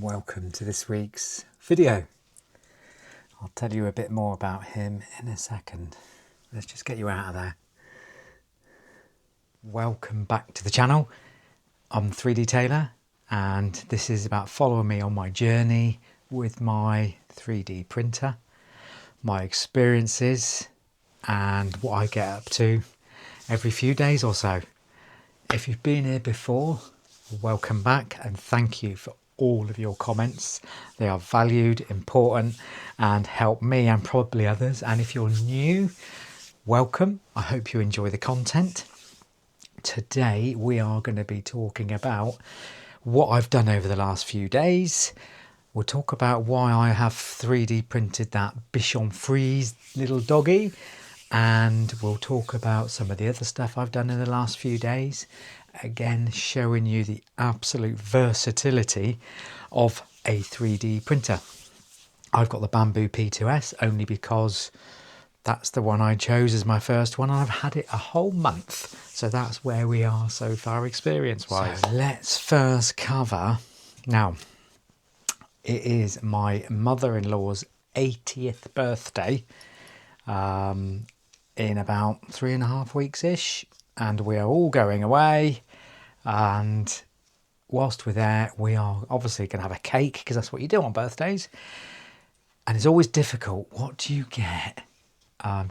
Welcome to this week's video. I'll tell you a bit more about him in a second. Let's just get you out of there. Welcome back to the channel. I'm 3D Taylor and this is about following me on my journey with my 3D printer, my experiences and what I get up to every few days or so. If you've been here before, welcome back and thank you for all of your comments. They are valued, important and help me and probably others. And if you're new, welcome. I hope you enjoy the content. Today we are going to be talking about what I've done over the last few days. We'll talk about why I have 3D printed that Bichon Frise little doggy, and we'll talk about some of the other stuff I've done in the last few days. Again, showing you the absolute versatility of a 3D printer. I've got the Bambu P2S only because that's the one I chose as my first one. I've had it a whole month, so that's where we are so far experience-wise. So let's first cover, now it is my mother-in-law's 80th birthday in about 3.5 weeks-ish. And we are all going away, and whilst we're there we are obviously going to have a cake because that's what you do on birthdays, and it's always difficult. What do you get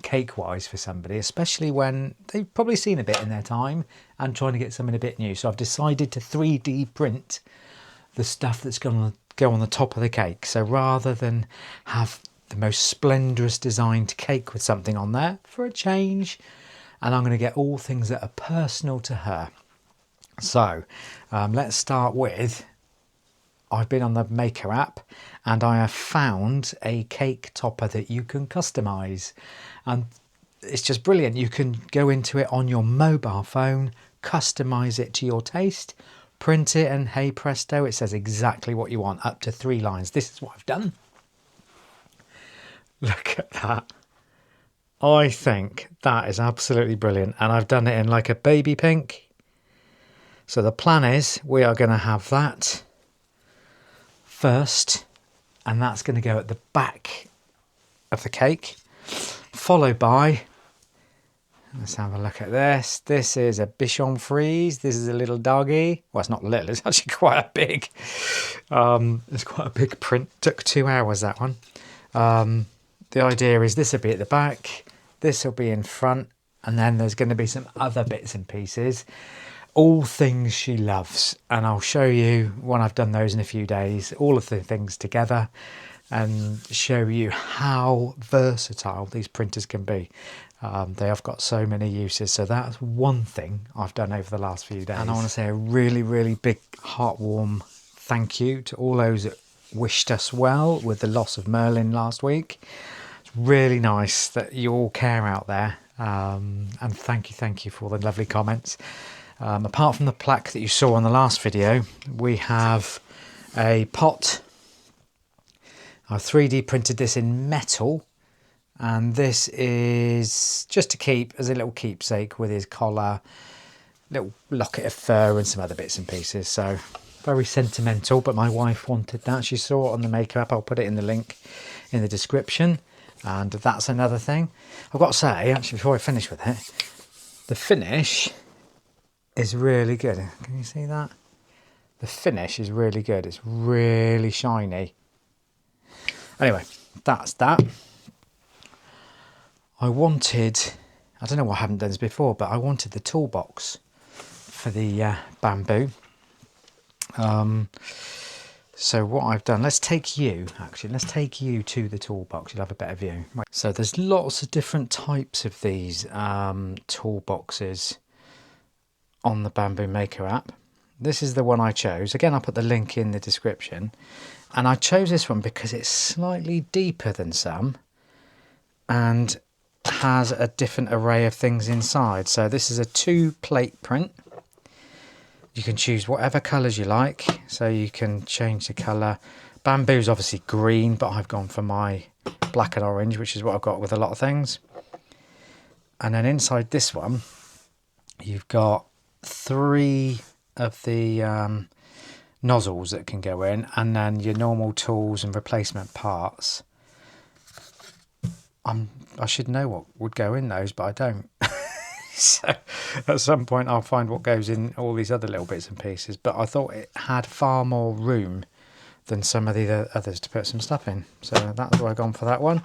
cake wise for somebody, especially when they've probably seen a bit in their time and trying to get something a bit new? So I've decided to 3D print the stuff that's going to go on the top of the cake. So rather than have the most splendorous designed cake with something on there, for a change, and I'm going to get all things that are personal to her. So let's start with, I've been on the Maker app and I have found a cake topper that you can customize, and it's just brilliant. You can go into it on your mobile phone, customize it to your taste, print it, and hey presto, it says exactly what you want, up to 3 lines. This is what I've done. Look at that. I think that is absolutely brilliant, and I've done it in like a baby pink. So the plan is we are going to have that first, and that's going to go at the back of the cake, followed by, let's have a look at this. This is a Bichon Frise. This is a little doggy. Well, it's not little, it's actually quite a big. It's quite a big print. Took 2 hours, that one. The idea is this will be at the back, this will be in front, and then there's going to be some other bits and pieces, all things she loves, and I'll show you when I've done those in a few days, all of the things together, and show you how versatile these printers can be. They have got so many uses. So that's one thing I've done over the last few days. And I want to say a really big heartwarm thank you to all those that wished us well with the loss of Merlin last week. It's really nice that you all care out there, and thank you for all the lovely comments. Apart from the plaque that you saw on the last video, we have a pot. I've 3D printed this in metal, and this is just to keep as a little keepsake with his collar, little locket of fur and some other bits and pieces. So very sentimental, but my wife wanted that. She saw it on the Maker app. I'll put it in the link in the description. And that's another thing. I've got to say, actually, before I finish with it, the finish is really good. Can you see that? The finish is really good. It's really shiny. Anyway, that's that. I don't know why I haven't done this before, but I wanted the toolbox for the bamboo. So what I've done, let's take you to the toolbox. You'll have a better view. So there's lots of different types of these toolboxes on the Bambu Maker app. This is the one I chose. Again, I'll put the link in the description. And I chose this one because it's slightly deeper than some and has a different array of things inside. So this is a 2-plate print. You can choose whatever colours you like, so you can change the colour. Bamboo's obviously green, but I've gone for my black and orange, which is what I've got with a lot of things. And then inside this one, you've got 3 of the nozzles that can go in, and then your normal tools and replacement parts. I should know what would go in those, but I don't. So at some point I'll find what goes in all these other little bits and pieces, but I thought it had far more room than some of the others to put some stuff in, so that's why I've gone for that one.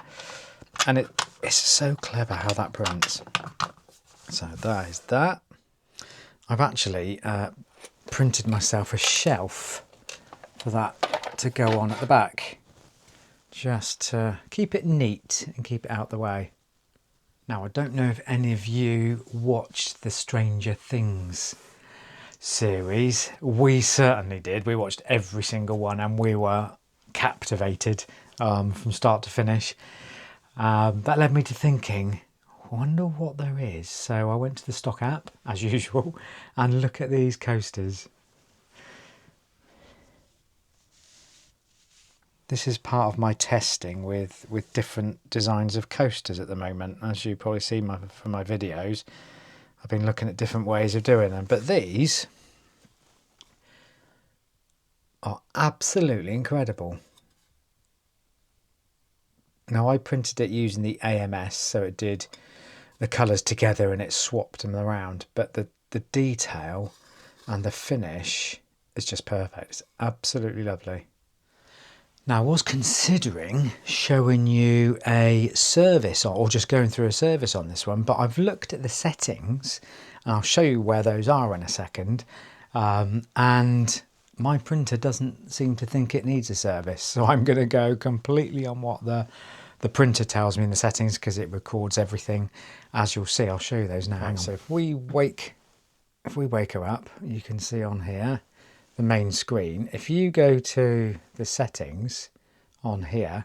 And it's so clever how that prints. So that is that. I've actually printed myself a shelf for that to go on at the back, just to keep it neat and keep it out the way. Now, I don't know if any of you watched the Stranger Things series. We certainly did. We watched every single one and we were captivated from start to finish. That led me to thinking, I wonder what there is. So I went to the stock app, as usual, and look at these coasters. This is part of my testing with different designs of coasters at the moment. As you probably see from my videos, I've been looking at different ways of doing them. But these are absolutely incredible. Now, I printed it using the AMS, so it did the colours together and it swapped them around. But the detail and the finish is just perfect. It's absolutely lovely. Now, I was considering showing you a service or just going through a service on this one, but I've looked at the settings and I'll show you where those are in a second. And my printer doesn't seem to think it needs a service. So I'm going to go completely on what the printer tells me in the settings, because it records everything. As you'll see, I'll show you those now. So if we wake her up, you can see on here, the main screen. If you go to the settings on here,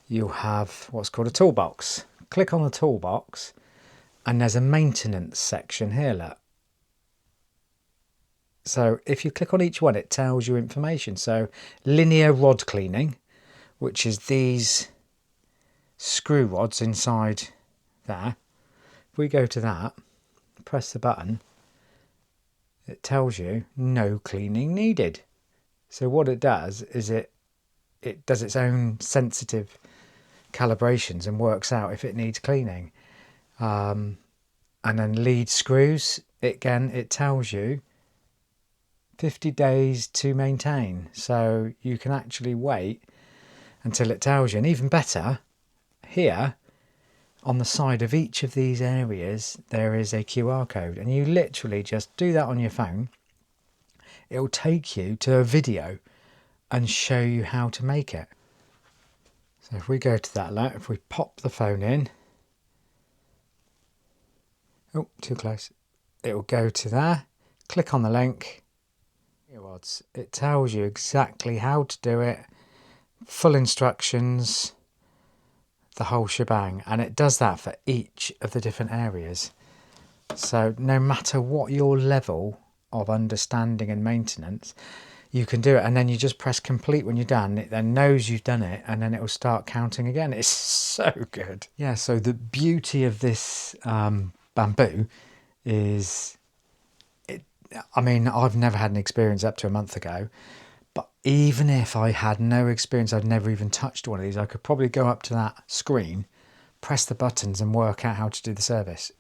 you'll have what's called a toolbox. Click on the toolbox and there's a maintenance section here, look. So if you click on each one, it tells you information. So linear rod cleaning, which is these screw rods inside there. If we go to that, press the button, it tells you no cleaning needed. So what it does is it does its own sensitive calibrations and works out if it needs cleaning. And then lead screws, it tells you 50 days to maintain. So you can actually wait until it tells you. And even better, here on the side of each of these areas there is a QR code, and you literally just do that on your phone. It will take you to a video and show you how to make it. So if we go to that, look, if we pop the phone in, oh, too close, it will go to there, click on the link, it tells you exactly how to do it, full instructions, the whole shebang, and it does that for each of the different areas. So no matter what your level of understanding and maintenance, you can do it, and then you just press complete when you're done. It then knows you've done it, and then it will start counting again. It's so good. Yeah, so the beauty of this Bambu is, I mean, I've never had an experience up to a month ago, but even if I had no experience, I'd never even touched one of these, I could probably go up to that screen, press the buttons and work out how to do the service.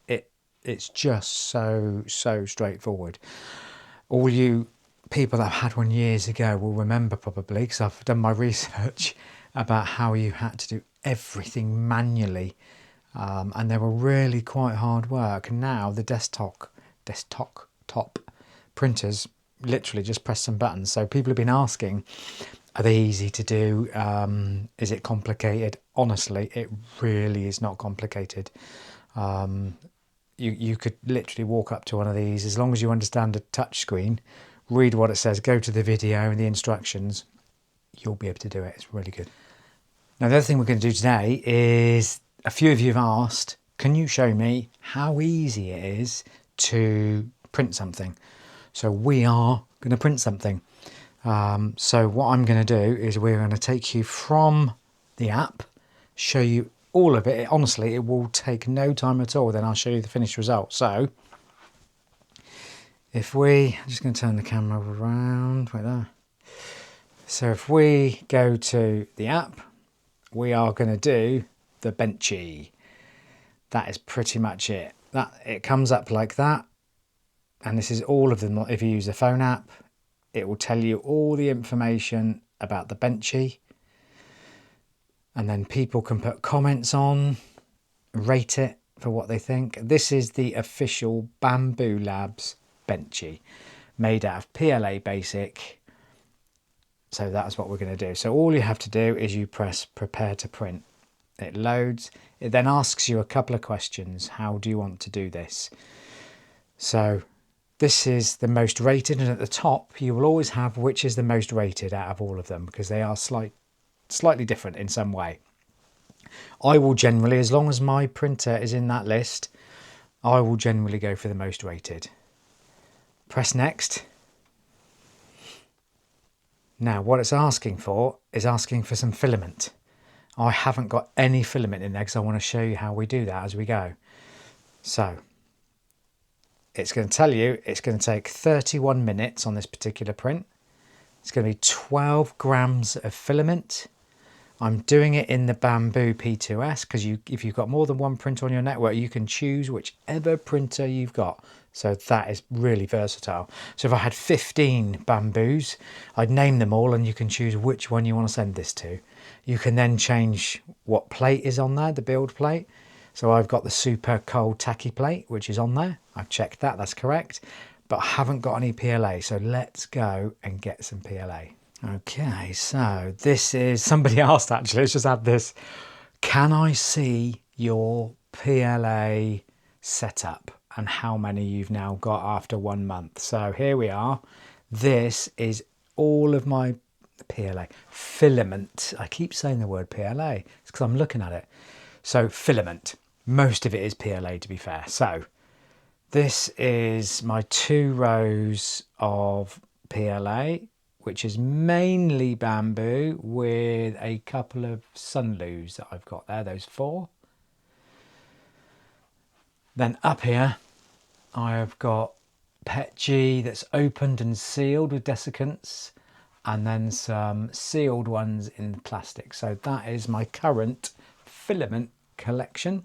It's just so straightforward. All you people that have had one years ago will remember probably, because I've done my research about how you had to do everything manually, and they were really quite hard work. And now the desktop printers literally just press some buttons. So people have been asking, are they easy to do? Is it complicated? Honestly, it really is not complicated. You could literally walk up to one of these, as long as you understand the touch screen, read what it says, go to the video and the instructions, you'll be able to do it. It's really good. Now, the other thing we're going to do today is, a few of you have asked, can you show me how easy it is to print something? So we are going to print something. So what I'm going to do is we're going to take you from the app, show you all of it. Honestly, it will take no time at all. Then I'll show you the finished result. So If we, I'm just going to turn the camera around right there. So if we go to the app, we are going to do the Benchy. That is pretty much it. It comes up like that. And this is all of them. If you use the phone app, it will tell you all the information about the Benchy. And then people can put comments on, rate it for what they think. This is the official Bambu Labs Benchy, made out of PLA Basic. So that's what we're going to do. So all you have to do is you press prepare to print. It loads. It then asks you a couple of questions. How do you want to do this? So this is the most rated, and at the top you will always have which is the most rated out of all of them, because they are slightly different in some way. I will generally, as long as my printer is in that list, I will generally go for the most rated. Press next. Now what it's asking for is asking for some filament. I haven't got any filament in there because I want to show you how we do that as we go. So it's going to tell you it's going to take 31 minutes on this particular print. It's going to be 12 grams of filament. I'm doing it in the Bambu P2S because if you've got more than one printer on your network, you can choose whichever printer you've got. So that is really versatile. So if I had 15 Bambus, I'd name them all and you can choose which one you want to send this to. You can then change what plate is on there, the build plate. So I've got the super cold tacky plate, which is on there. I've checked that, that's correct. But I haven't got any PLA, so let's go and get some PLA. Okay, so this is, somebody asked actually, let's just add this. Can I see your PLA setup and how many you've now got after 1 month? So here we are. This is all of my PLA. Filament. I keep saying the word PLA. It's because I'm looking at it. So filament. Most of it is PLA, to be fair. So this is my 2 rows of PLA, which is mainly Bambu with a couple of Sunloos that I've got there, those 4. Then up here, I have got PETG that's opened and sealed with desiccants, and then some sealed ones in plastic. So that is my current filament collection.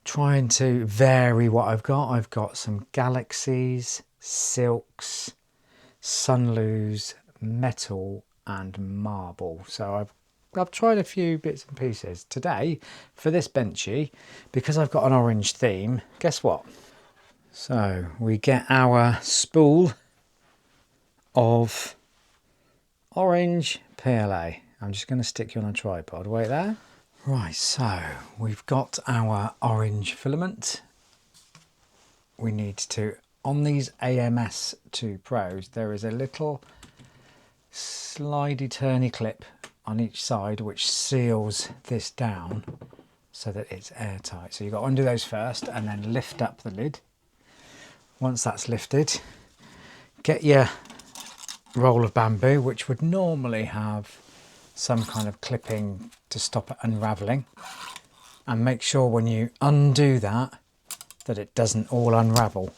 Trying to vary what I've got. I've got some Galaxies, Silks, Sunloos, Metal and Marble. So I've tried a few bits and pieces. Today, for this Benchy, because I've got an orange theme, guess what? So we get our spool of orange PLA. I'm just going to stick you on a tripod. Wait there. Right, so we've got our orange filament. We need to, on these AMS2 Pros, there is a little slidey turny clip on each side which seals this down so that it's airtight. So you've got to undo those first and then lift up the lid. Once that's lifted, get your roll of Bambu, which would normally have some kind of clipping to stop it unraveling, and make sure when you undo that it doesn't all unravel.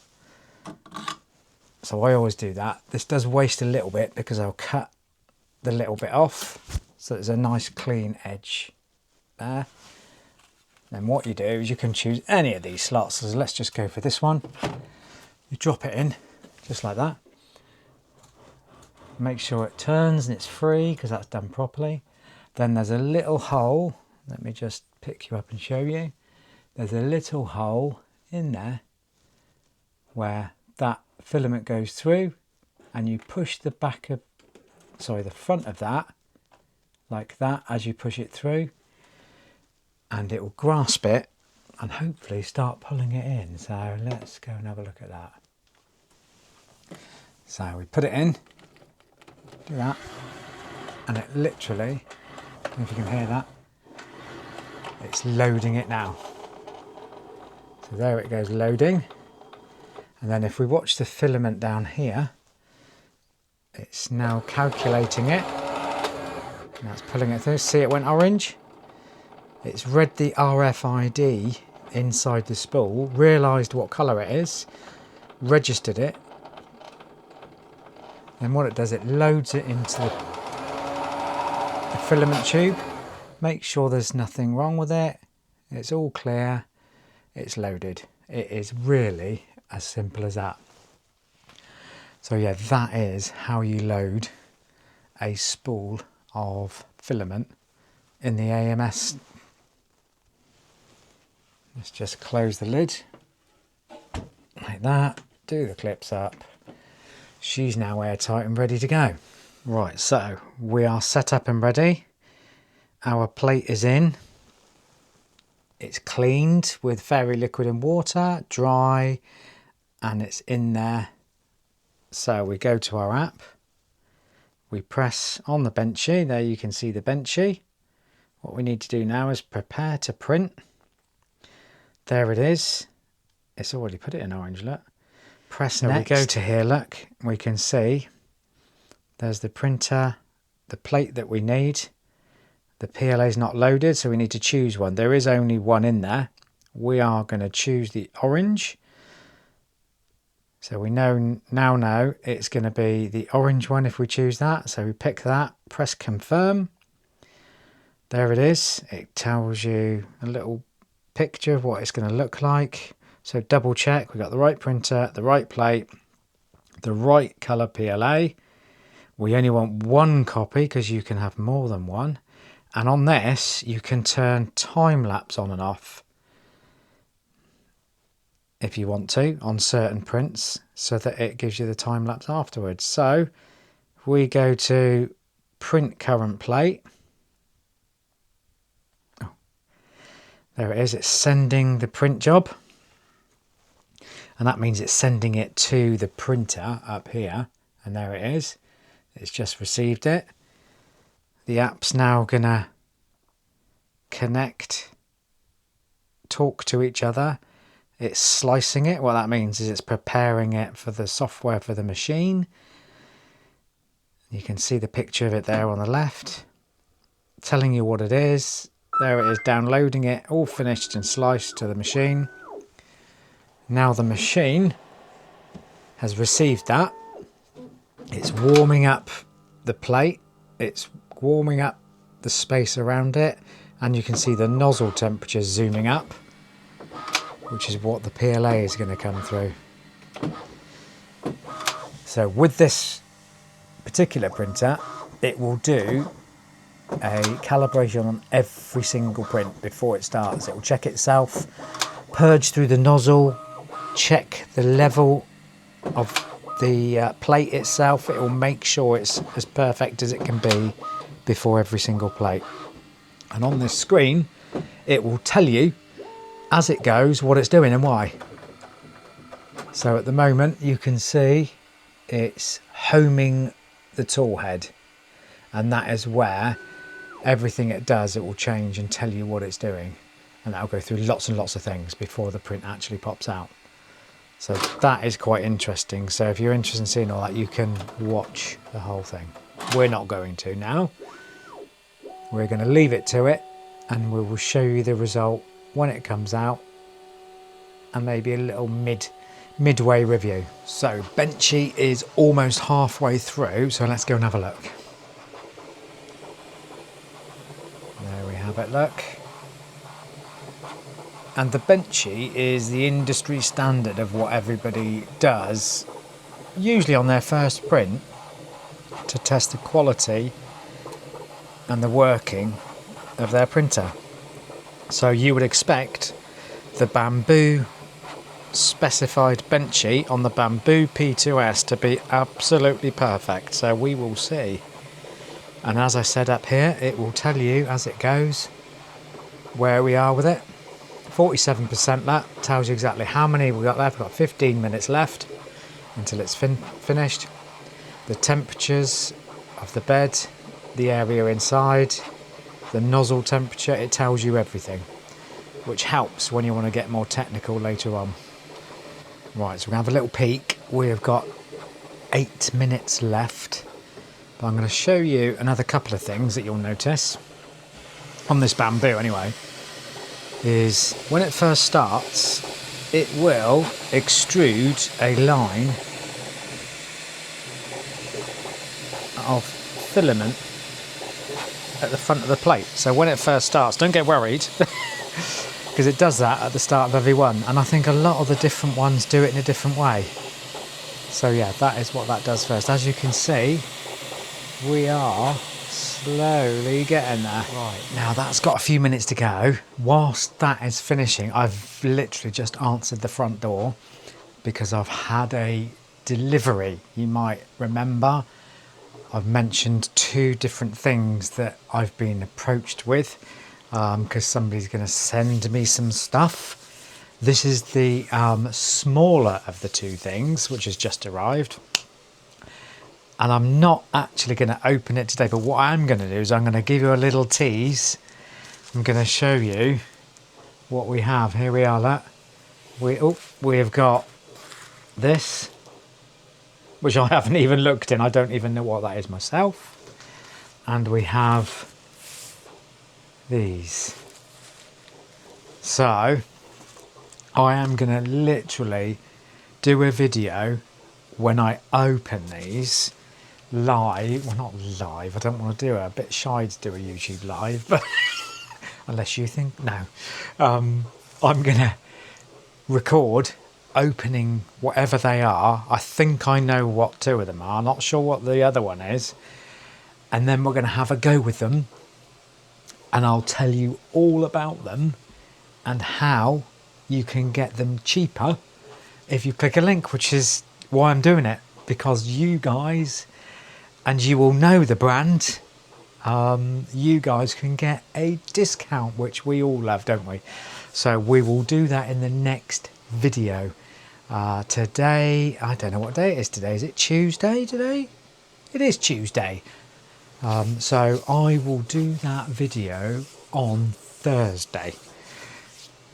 So I always do that. This does waste a little bit because I'll cut the little bit off so there's a nice clean edge there. Then what you do is you can choose any of these slots. So let's just go for this one. You drop it in just like that. Make sure it turns and it's free because that's done properly. Then there's a little hole. Let me just pick you up and show you. There's a little hole in there where that filament goes through, and you push the the front of that like that as you push it through, and it will grasp it and hopefully start pulling it in. So let's go and have a look at that. So we put it in, do that, and it literally, I don't know if you can hear that, it's loading it now. So there it goes, loading. And then if we watch the filament down here, it's now calculating it. Now it's pulling it through. See, it went orange. It's read the RFID inside the spool, realised what colour it is, registered it, then what it does, it loads it into the filament tube. Make sure there's nothing wrong with it. It's all clear. It's loaded. It is really as simple as that. So yeah, that is how you load a spool of filament in the AMS. Let's just close the lid like that, do the clips up. She's now airtight and ready to go. Right, so we are set up and ready. Our plate is in. It's cleaned with fairy liquid and water, dry, and it's in there. So we go to our app. We press on the Benchy. There you can see the Benchy. What we need to do now is prepare to print. There it is. It's already put it in orange, look. Press next. We go to here, look. We can see there's the printer, the plate that we need. The PLA is not loaded, so we need to choose one. There is only one in there. We are going to choose the orange. So we now know it's going to be the orange one if we choose that. So we pick that, press confirm. There it is. It tells you a little picture of what it's going to look like. So double check, we've got the right printer, the right plate, the right colour PLA. We only want one copy because you can have more than one. And on this, you can turn time lapse on and off if you want to on certain prints so that it gives you the time lapse afterwards. So if we go to print current plate. Oh, there it is. It's sending the print job. And that means it's sending it to the printer up here. And there it is. It's just received it. The app's now going to connect, talk to each other. It's slicing it. What that means is it's preparing it for the software for the machine. You can see the picture of it there on the left, telling you what it is. There it is, downloading it, all finished and sliced to the machine. Now the machine has received that. It's warming up the plate. It's warming up the space around it, and you can see the nozzle temperature zooming up, which is what the PLA is going to come through. So with this particular printer, it will do a calibration on every single print before it starts. It will check itself, purge through the nozzle, check the level of the plate itself. It will make sure it's as perfect as it can be before every single plate. And on this screen, it will tell you as it goes what it's doing and why. So at the moment you can see it's homing the tool head, and that is where everything it does, it will change and tell you what it's doing, and that'll go through lots and lots of things before the print actually pops out. So that is quite interesting. So if you're interested in seeing all that, you can watch the whole thing. We're not going to now. We're going to leave it to it, and we will show you the result when it comes out, and maybe a little midway review. So Benchy is almost halfway through, so let's go and have a look. There we have it, look. And the Benchy is the industry standard of what everybody does, usually on their first print, to test the quality and the working of their printer. So you would expect the Bambu specified Benchy on the Bambu P2S to be absolutely perfect. So we will see. And as I said up here, it will tell you as it goes where we are with it. 47%, that tells you exactly how many we've got left. We've got 15 minutes left until it's finished. The temperatures of the bed, the area inside, the nozzle temperature, it tells you everything, which helps when you want to get more technical later on. Right, so we're going to have a little peek. We've got 8 minutes left, but I'm going to show you another couple of things that you'll notice on this Bambu anyway. Is when it first starts, it will extrude a line of filament at the front of the plate. So when it first starts, don't get worried, because it does that at the start of every one, and I think a lot of the different ones do it in a different way. So yeah, that is what that does first. As you can see, we are slowly getting there. Right, now that's got a few minutes to go. Whilst that is finishing, I've literally just answered the front door because I've had a delivery. You might remember I've mentioned 2 different things that I've been approached with because somebody's going to send me some stuff. This is the smaller of the 2 things, which has just arrived. And I'm not actually going to open it today, but what I'm going to do is I'm going to give you a little tease. I'm going to show you what we have. Here we are, look. We have got this, which I haven't even looked in. I don't even know what that is myself. And we have these. So I am going to literally do a video when I open these live. Well, not live. I don't want to do it. I'm a bit shy to do a YouTube live, but unless you think, no. I'm going to record opening whatever they are. I think I know what 2 of them are. Not sure what the other one is. And then we're going to have a go with them. And I'll tell you all about them and how you can get them cheaper if you click a link, which is why I'm doing it. Because you guys, and you will know the brand, you guys can get a discount, which we all love, don't we? So we will do that in the next video. Today, I don't know what day it is today. Is it Tuesday today? It is Tuesday. So I will do that video on Thursday.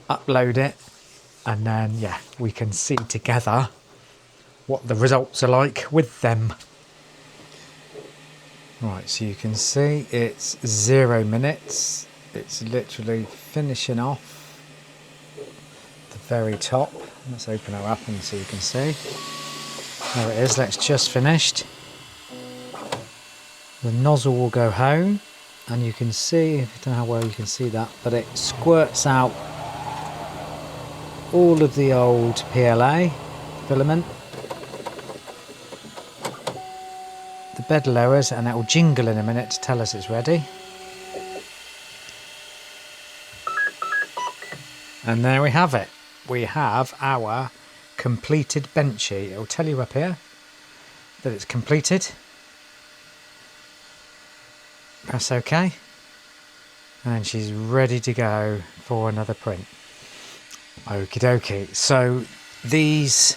Upload it, and then, yeah, we can see together what the results are like with them. Right, so you can see it's 0 minutes. It's literally finishing off the very top. Let's open her up and so you can see. There it is, that's just finished. The nozzle will go home, and you can see, I don't know how well you can see that, but it squirts out all of the old PLA filament. The bed lowers, and it will jingle in a minute to tell us it's ready. And there we have it. We have our completed Benchy. It will tell you up here that it's completed. Press OK. And she's ready to go for another print. Okie dokie. So these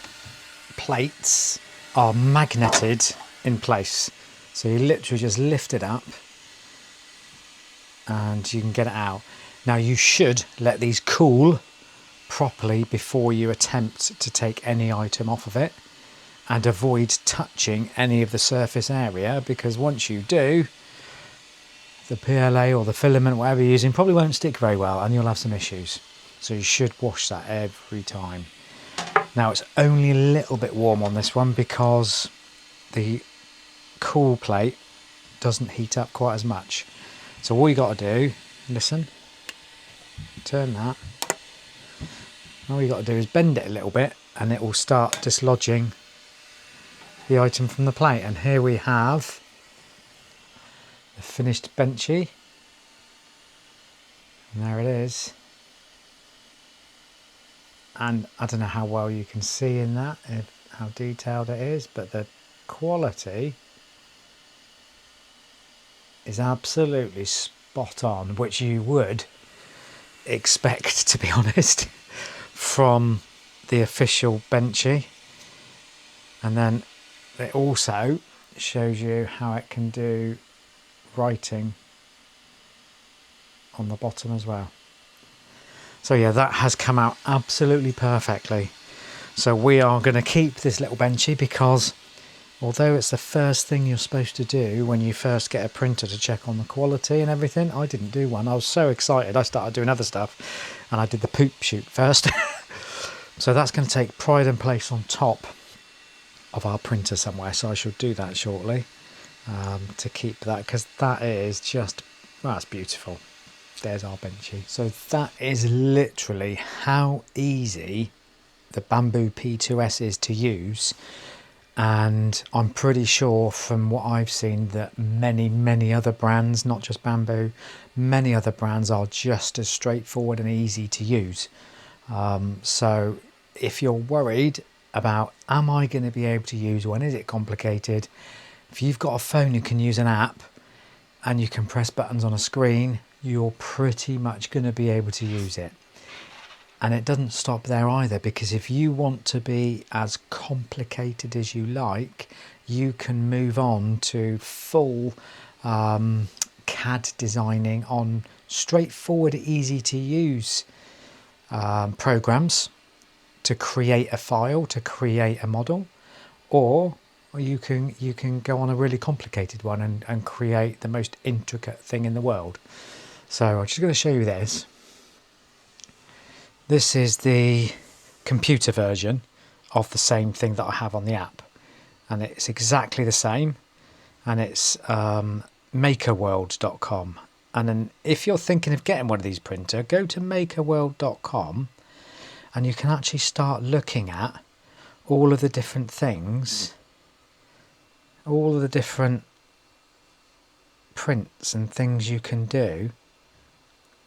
plates are magneted in place. So you literally just lift it up and you can get it out. Now you should let these cool properly before you attempt to take any item off of it, and avoid touching any of the surface area, because once you do, the PLA or the filament, whatever you're using, probably won't stick very well and you'll have some issues. So you should wash that every time. Now it's only a little bit warm on this one because the cool plate doesn't heat up quite as much. So all you got to do, listen, turn that. All you got to do is bend it a little bit and it will start dislodging the item from the plate. And here we have the finished Benchy. And there it is. And I don't know how well you can see in that, how detailed it is, but the quality is absolutely spot on, which you would expect, to be honest, from the official Benchy. And then it also shows you how it can do writing on the bottom as well. So yeah, that has come out absolutely perfectly. So we are going to keep this little Benchy because although it's the first thing you're supposed to do when you first get a printer to check on the quality and everything, I didn't do one. I was so excited I started doing other stuff and I did the poop shoot first. So that's going to take pride and place on top of our printer somewhere, so I shall do that shortly, to keep that, because that is just, well, that's beautiful. There's our Benchy. So that is literally how easy the Bambu P2S is to use, and I'm pretty sure from what I've seen that many other brands, not just Bambu, many other brands are just as straightforward and easy to use. So if you're worried about, am I going to be able to use one, is it complicated, if you've got a phone you can use an app and you can press buttons on a screen, you're pretty much going to be able to use it. And it doesn't stop there either, because if you want to be as complicated as you like, you can move on to full CAD designing on straightforward, easy to use programs to create a file, to create a model, or you can go on a really complicated one and create the most intricate thing in the world. So I'm just going to show you this. This is the computer version of the same thing that I have on the app, and it's exactly the same, and it's makerworld.com. And then if you're thinking of getting one of these printer, go to makerworld.com and you can actually start looking at all of the different things, all of the different prints and things you can do,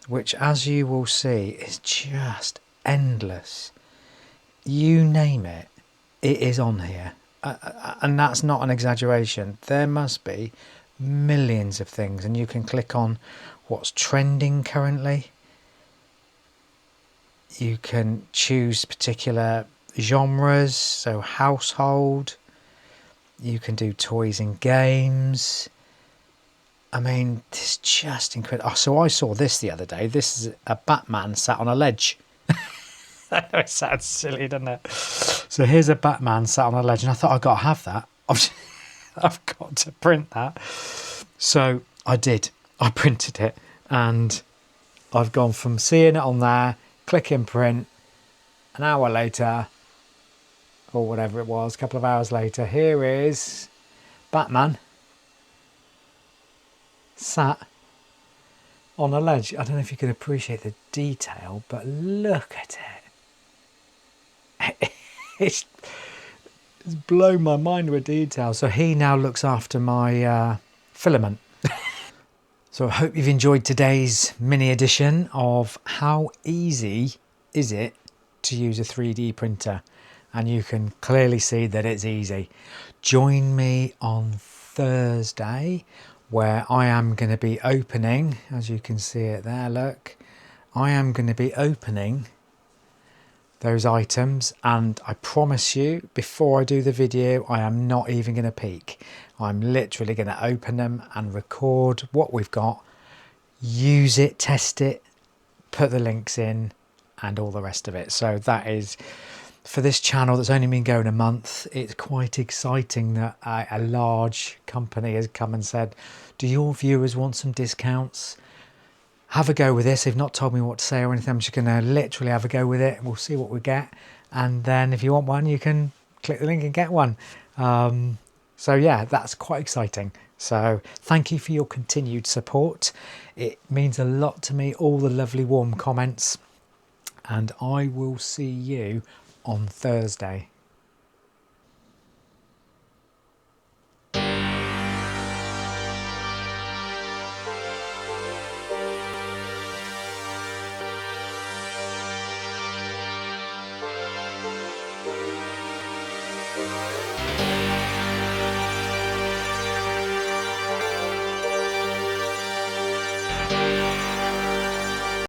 which, as you will see, is just endless. You name it, it is on here. And that's not an exaggeration. There must be millions of things, and you can click on what's trending currently. You can choose particular genres, so household. You can do toys and games. I mean, it's just incredible. Oh, so I saw this the other day. This is a Batman sat on a ledge. I know it sounds silly, doesn't it? So here's a Batman sat on a ledge, and I thought, I've got to have that. I've got to print that. So I did. I printed it, and I've gone from seeing it on there, clicking print, an hour later, or whatever it was, a couple of hours later, here is Batman sat on a ledge. I don't know if you can appreciate the detail, but look at it. It's blown my mind with detail. So he now looks after my filament. So I hope you've enjoyed today's mini edition of how easy is it to use a 3D printer, and you can clearly see that it's easy. Join me on Thursday, where I am going to be opening, as you can see it there, look, I am going to be opening those items, and I promise you, before I do the video, I am not even going to peek. I'm literally going to open them and record what we've got, use it, test it, put the links in, and all the rest of it. So that is, for this channel that's only been going a month, it's quite exciting that a large company has come and said, do your viewers want some discounts? Have a go with this. They've not told me what to say or anything. I'm just going to literally have a go with it. We'll see what we get. And then if you want one, you can click the link and get one. So yeah, that's quite exciting. So thank you for your continued support. It means a lot to me, all the lovely warm comments. And I will see you on Thursday.